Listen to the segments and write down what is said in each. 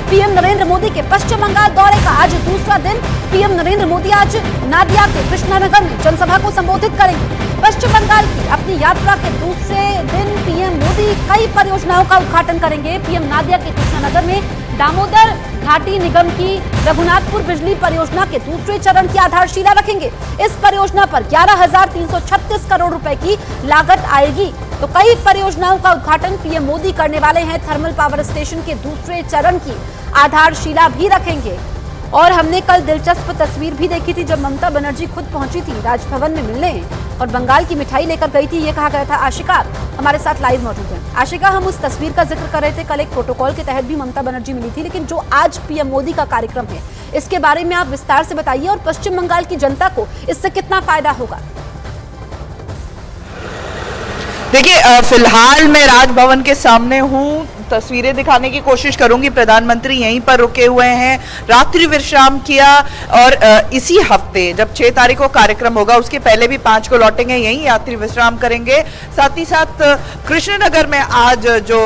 PM Narendra Modi के पश्चिम बंगाल दौरे का आज दूसरा दिन। पीएम नरेंद्र मोदी आज नादिया के कृष्णानगर में जनसभा को संबोधित करेंगे। पश्चिम बंगाल की अपनी यात्रा के दूसरे दिन पीएम मोदी कई परियोजनाओं का उद्घाटन करेंगे। पीएम नादिया के कृष्णानगर में दामोदर घाटी निगम की रघुनाथपुर बिजली परियोजना के दूसरे चरण की आधारशिला रखेंगे। इस परियोजना पर 11,336 करोड़ रुपए की लागत आएगी। तो कई परियोजनाओं का उद्घाटन पीएम मोदी करने वाले हैं। थर्मल पावर स्टेशन के दूसरे चरण की आधारशिला भी रखेंगे। और हमने कल दिलचस्प तस्वीर भी देखी थी जब ममता बनर्जी खुद पहुंची थी राजभवन में मिलने और बंगाल की मिठाई लेकर गई थी। ये कहा गया था। आशिका हमारे साथ लाइव मौजूद है। आशिका, हम उस तस्वीर का जिक्र कर रहे थे, कल एक प्रोटोकॉल के तहत भी ममता बनर्जी मिली थी, लेकिन जो आज पीएम मोदी का कार्यक्रम है इसके बारे में आप विस्तार से बताइए और पश्चिम बंगाल की जनता को इससे कितना फायदा होगा? देखिए, फिलहाल मैं राजभवन के सामने हूँ, तस्वीरें दिखाने की कोशिश करूंगी। प्रधानमंत्री यहीं पर रुके हुए हैं, रात्रि विश्राम किया और इसी हफ्ते जब 6 तारीख को कार्यक्रम होगा उसके पहले भी 5 को लौटेंगे, यहीं रात्रि विश्राम करेंगे। साथ ही साथ कृष्णनगर में आज जो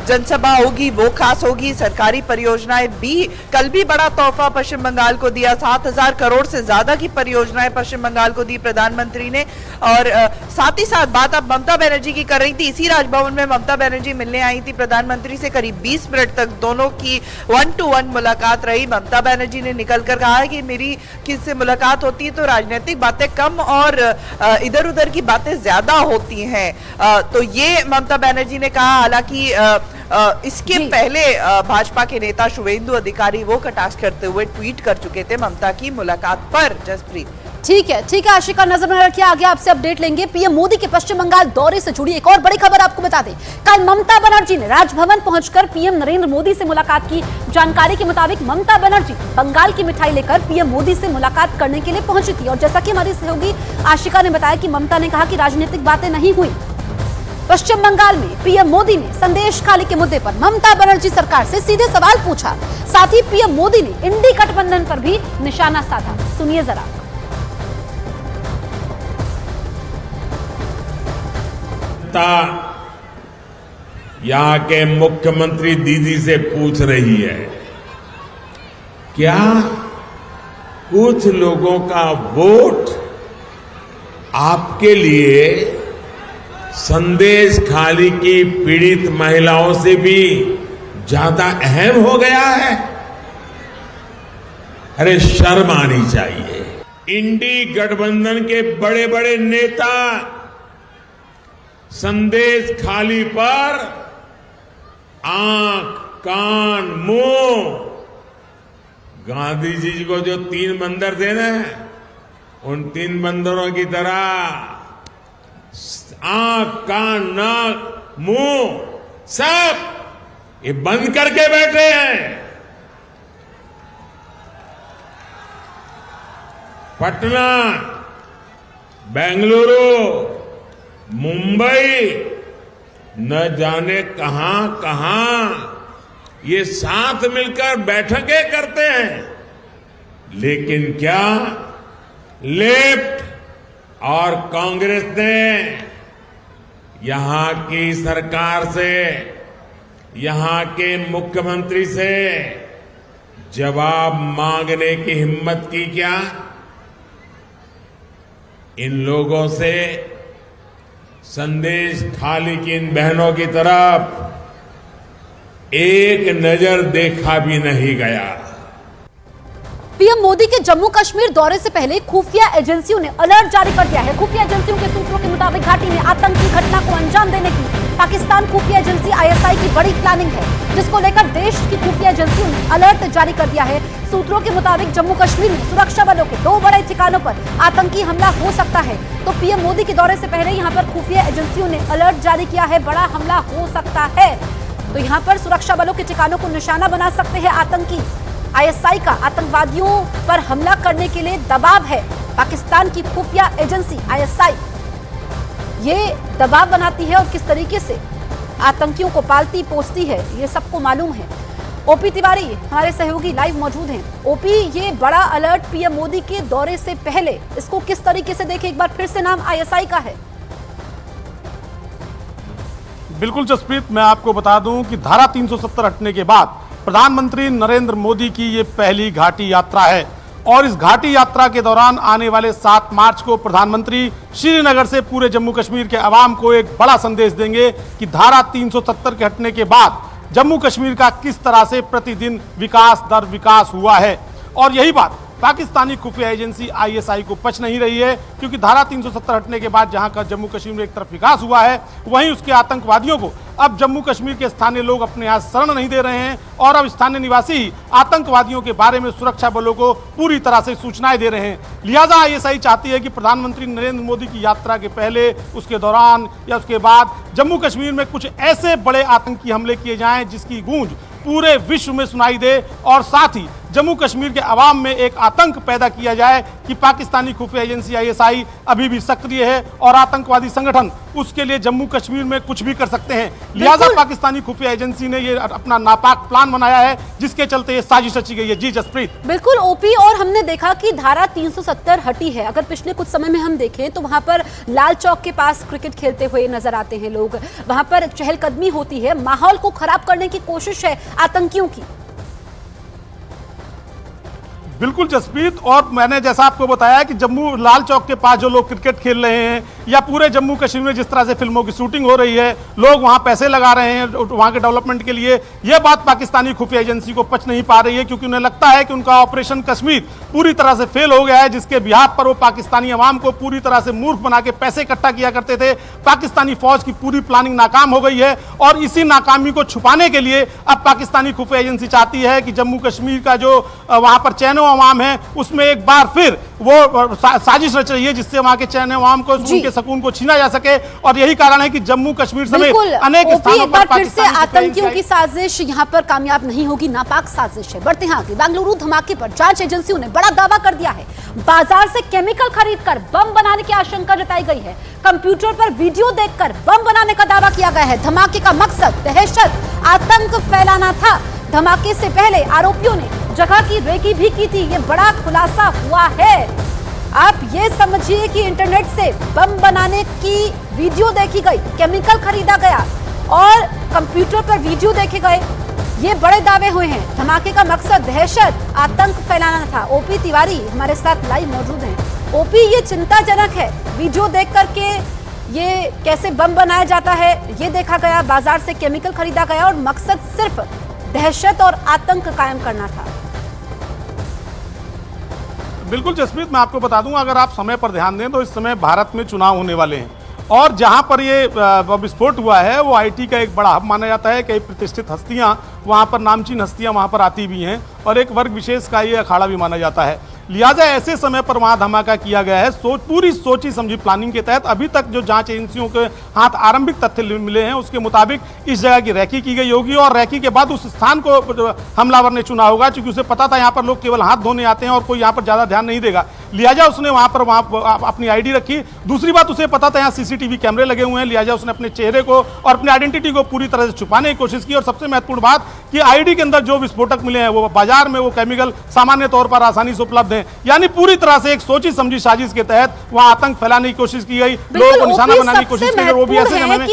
जनसभा होगी वो खास होगी। सरकारी परियोजनाएं भी, कल भी बड़ा तोहफा पश्चिम बंगाल को दिया, 7,000 करोड़ से ज्यादा की परियोजनाएं पश्चिम बंगाल को दी प्रधानमंत्री ने। और साथ ही साथ बात अब ममता बनर्जी की कर रही थी। इसी राजभवन में ममता बनर्जी मिलने आई थी प्रधानमंत्री से। करीब 20 मिनट तक दोनों की 1-to-1 मुलाकात रही। ममता बनर्जी ने निकलकर कहा है कि मेरी किससे मुलाकात होती है तो राजनीतिक बातें कम और इधर उधर की बातें ज्यादा होती हैं। तो ये ममता बनर्जी ने कहा। हालांकि इसके पहले भाजपा के नेता शुवेंदु अधिकारी वो कटाक्ष करते हुए ट्वीट कर चुके थे ममता की मुलाकात पर। जसप्रीत, ठीक है आशिका, नजर में रखिए, आगे आपसे अपडेट लेंगे। पीएम मोदी के पश्चिम बंगाल दौरे से जुड़ी एक और बड़ी खबर आपको बता दें। कल ममता बनर्जी ने राजभवन पहुंचकर पीएम नरेंद्र मोदी से मुलाकात की। जानकारी के मुताबिक ममता बनर्जी बंगाल की मिठाई लेकर पीएम मोदी से मुलाकात करने के लिए पहुंची थी। और जैसा कि हमारी सहयोगी आशिका ने बताया कि ममता ने कहा कि राजनीतिक बातें नहीं हुई। पश्चिम बंगाल में पीएम मोदी ने संदेश खाली के मुद्दे पर ममता बनर्जी सरकार से सीधे सवाल पूछा। साथ ही पीएम मोदी ने इंडी गठबंधन पर भी निशाना साधा। सुनिए जरा। यहाँ के मुख्यमंत्री दीदी से पूछ रही है, क्या कुछ लोगों का वोट आपके लिए संदेश खाली की पीड़ित महिलाओं से भी ज्यादा अहम हो गया है? अरे शर्म आनी चाहिए। इंडी गठबंधन के बड़े बड़े नेता संदेश खाली पर आंख, कान, मुंह, गांधी जी को जो 3 बंदर थे ना, उन 3 बंदरों की तरह आंख, कान, नाक, मुंह सब ये बंद करके बैठे हैं। पटना, बेंगलुरु, मुंबई, न जाने कहां कहां ये साथ मिलकर बैठकें करते हैं, लेकिन क्या लेफ्ट और कांग्रेस ने यहां की सरकार से, यहां के मुख्यमंत्री से जवाब मांगने की हिम्मत की क्या? इन लोगों से संदेश खाली की इन बहनों की तरफ एक नजर देखा भी नहीं गया। पीएम मोदी के जम्मू कश्मीर दौरे से पहले खुफिया एजेंसियों ने अलर्ट जारी कर दिया है। खुफिया एजेंसियों के सूत्रों के मुताबिक घाटी में आतंकी घटना को अंजाम देने की पाकिस्तान खुफिया एजेंसी ISI की बड़ी प्लानिंग है, जिसको लेकर देश की खुफिया एजेंसियों ने अलर्ट जारी कर दिया है। सूत्रों के मुताबिक जम्मू कश्मीर में सुरक्षा बलों के 2 बड़े ठिकानों पर आतंकी हमला हो सकता है। तो पीएम मोदी के दौरे से पहले यहाँ पर खुफिया एजेंसियों ने अलर्ट जारी किया है, बड़ा हमला हो सकता है। तो यहाँ पर सुरक्षा बलों के ठिकानों को निशाना बना सकते हैं आतंकी। ISI का आतंकवादियों पर हमला करने के लिए दबाव है। पाकिस्तान की खुफिया एजेंसी ISI ये दबाव बनाती है और किस तरीके से आतंकियों को पालती पोसती है ये सबको मालूम है। ओपी तिवारी हमारे सहयोगी लाइव मौजूद हैं। ओपी, ये बड़ा अलर्ट पीएम मोदी के दौरे से पहले, इसको किस तरीके से देखें? एक बार फिर से नाम ISI का है। बिल्कुल जसप्रीत, मैं आपको बता दूं कि धारा 370 हटने के बाद प्रधानमंत्री नरेंद्र मोदी की ये पहली घाटी यात्रा है और इस घाटी यात्रा के दौरान आने वाले 7 मार्च को प्रधानमंत्री श्रीनगर से पूरे जम्मू कश्मीर के अवाम को एक बड़ा संदेश देंगे कि धारा 370 के हटने के बाद जम्मू कश्मीर का किस तरह से प्रतिदिन विकास दर विकास हुआ है। और यही बात पाकिस्तानी खुफिया एजेंसी ISI को पच नहीं रही है, क्योंकि धारा 370 हटने के बाद जहां का जम्मू कश्मीर में एक तरफ विकास हुआ है, वहीं उसके आतंकवादियों को अब जम्मू कश्मीर के स्थानीय लोग अपने यहाँ शरण नहीं दे रहे हैं और अब स्थानीय निवासी आतंकवादियों के बारे में सुरक्षा बलों को पूरी तरह से सूचनाएं दे रहे हैं। लिहाजा ISI चाहती है कि प्रधानमंत्री नरेंद्र मोदी की यात्रा के पहले, उसके दौरान या उसके बाद जम्मू कश्मीर में कुछ ऐसे बड़े आतंकी हमले किए जाएं जिसकी गूंज पूरे विश्व में सुनाई दे और साथ ही जम्मू कश्मीर के अवाम में एक आतंक पैदा किया जाए कि पाकिस्तानी खुफिया एजेंसी ISI अभी भी सक्रिय है और आतंकवादी संगठन उसके लिए जम्मू कश्मीर में कुछ भी कर सकते हैं। लिहाजा पाकिस्तानी खुफिया एजेंसी ने ये अपना नापाक प्लान बनाया है जिसके चलते ये साजिश रची गई है। जी जसप्रीत। बिल्कुल ओपी, और हमने देखा कि धारा 370 हटी है। अगर पिछले कुछ समय में हम देखें तो वहां पर लाल चौक के पास क्रिकेट खेलते हुए नजर आते हैं लोग, वहां पर चहलकदमी होती है, माहौल को खराब करने की कोशिश है आतंकियों की। बिल्कुल जसप्रीत, और मैंने जैसा आपको बताया कि जम्मू लाल चौक के पास जो लोग क्रिकेट खेल रहे हैं या पूरे जम्मू कश्मीर में जिस तरह से फिल्मों की शूटिंग हो रही है, लोग वहां पैसे लगा रहे हैं वहां के डेवलपमेंट के लिए, यह बात पाकिस्तानी खुफिया एजेंसी को पच नहीं पा रही है, क्योंकि उन्हें लगता है कि उनका ऑपरेशन कश्मीर पूरी तरह से फेल हो गया है, जिसके बिहाफ पर वो पाकिस्तानी अवाम को पूरी तरह से मूर्ख बना के पैसे इकट्ठा किया करते थे। पाकिस्तानी फौज की पूरी प्लानिंग नाकाम हो गई है और इसी नाकामी को छुपाने के लिए अब पाकिस्तानी खुफिया एजेंसी चाहती है कि जम्मू कश्मीर का जो वहां पर चैनो अवाम है उसमें एक बार फिर वो साजिश रच रही है जिससे वहां के चैन अवाम को उनके सुकून को छीना जा सके। और यही कारण है कि जम्मू कश्मीर समेत अनेक स्थानों पर फिर से आतंकियों की साजिश यहां पर कामयाब नहीं होगी, नापाक साजिश है। बढ़ते हैं आगे। बेंगलुरु धमाके पर जांच एजेंसियों ने बड़ा दावा कर दिया है। बाजार से केमिकल खरीदकर बम बनाने की आशंका जताई गई है। कंप्यूटर पर वीडियो देखकर बम बनाने का दावा किया गया है। धमाके का मकसद दहशत, आतंक फैलाना था। धमाके से पहले आरोपियों ने जगह की रेकी भी की थी। ये बड़ा खुलासा हुआ है। आप ये समझिए कि इंटरनेट से बम बनाने की वीडियो देखी गई, केमिकल खरीदा गया और कंप्यूटर पर वीडियो देखे गए। ये बड़े दावे हुए हैं। धमाके का मकसद दहशत, आतंक फैलाना था। ओपी तिवारी हमारे साथ लाइव मौजूद हैं। ओपी, ये चिंताजनक है। वीडियो देख करके ये कैसे बम बनाया जाता है ये देखा गया, बाजार से केमिकल खरीदा गया और मकसद सिर्फ दहशत और आतंक कायम करना था। बिल्कुल जसप्रीत, मैं आपको बता दूं, अगर आप समय पर ध्यान दें तो इस समय भारत में चुनाव होने वाले हैं और जहां पर ये विस्फोट हुआ है वो IT का एक बड़ा हब माना जाता है। कई प्रतिष्ठित हस्तियां वहां पर, नामचीन हस्तियां वहां पर आती भी हैं और एक वर्ग विशेष का ये अखाड़ा भी माना जाता है। लिहाजा ऐसे समय पर वहां धमाका किया गया है पूरी सोची समझी प्लानिंग के तहत। अभी तक जो जांच एजेंसियों के हाथ आरंभिक तथ्य मिले हैं उसके मुताबिक इस जगह की रैकी की गई होगी और रैकी के बाद उस स्थान को हमलावर ने चुना होगा, क्योंकि उसे पता था यहाँ पर लोग केवल हाथ धोने आते हैं और कोई यहाँ पर ज्यादा ध्यान नहीं देगा। लिहाजा उसने वहां अपनी ID रखी। दूसरी बात, उसे पता था यहाँ CCTV कैमरे लगे हुए हैं, लिहाजा उसने अपने चेहरे को और अपनी आइडेंटिटी को पूरी तरह से छुपाने की कोशिश की। और सबसे महत्वपूर्ण बात कि ID के अंदर जो विस्फोटक मिले हैं वो बाजार में वो केमिकल सामान्य तौर पर आसानी से उपलब्ध है। यानी पूरी तरह से एक सोची समझी साजिश के तहत वहां आतंक फैलाने की कोशिश की गई, लोगों को निशाना बनाने की कोशिश की गई, वो भी ऐसे समय में